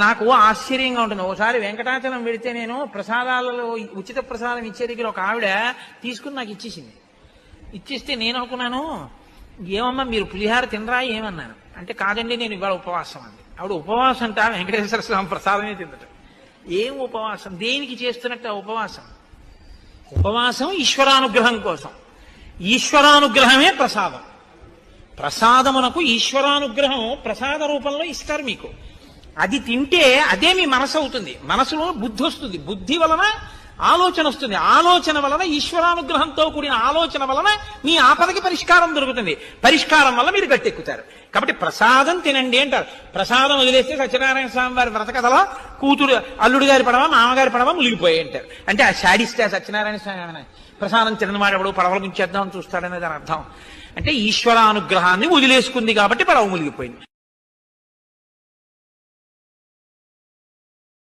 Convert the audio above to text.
నాకు ఆశ్చర్యంగా ఉంటుంది. ఒకసారి వెంకటాచలం వెళితే నేను ప్రసాదాలలో ఉచిత ప్రసాదం ఇచ్చే దగ్గర ఒక ఆవిడ తీసుకుని నాకు ఇచ్చేసింది. ఇచ్చేస్తే నేను అనుకున్నాను, ఏమమ్మా మీరు పులిహార తినరా ఏమన్నాను. అంటే కాదండి నేను ఇవాళ ఉపవాసం అంది. ఆవిడ ఉపవాసం అంట వెంకటేశ్వర స్వామి ప్రసాదమే తిందట. ఏం ఉపవాసం, దేనికి చేస్తున్నట్టు ఆ ఉపవాసం? ఉపవాసం ఈశ్వరానుగ్రహం కోసం. ఈశ్వరానుగ్రహమే ప్రసాదం. ప్రసాదమునకు ఈశ్వరానుగ్రహం ప్రసాద రూపంలో ఇస్తారు మీకు. అది తింటే అదే మీ మనసు అవుతుంది. మనసులో బుద్ధి వస్తుంది, బుద్ధి వలన ఆలోచన వస్తుంది, ఆలోచన వలన ఈశ్వరానుగ్రహంతో కూడిన ఆలోచన వలన మీ ఆపదకి పరిష్కారం దొరుకుతుంది, పరిష్కారం వల్ల మీరు గట్టెక్కుతారు. కాబట్టి ప్రసాదం తినండి అంటారు. ప్రసాదం వదిలేస్తే సత్యనారాయణ స్వామి వారి వ్రతకథలో కూతురు అల్లుడు గారి పడవ మామగారి పడవ మునిగిపోయి అంటారు. అంటే ఆ శాడిస్తే సత్యనారాయణ స్వామి ప్రసాదం తినని వాడెవడు పడవల గురించి చేద్దామని చూస్తాడనే దాని అర్థం. అంటే ఈశ్వరానుగ్రహాన్ని వదిలేసుకుంది కాబట్టి పడవ మునిగిపోయింది.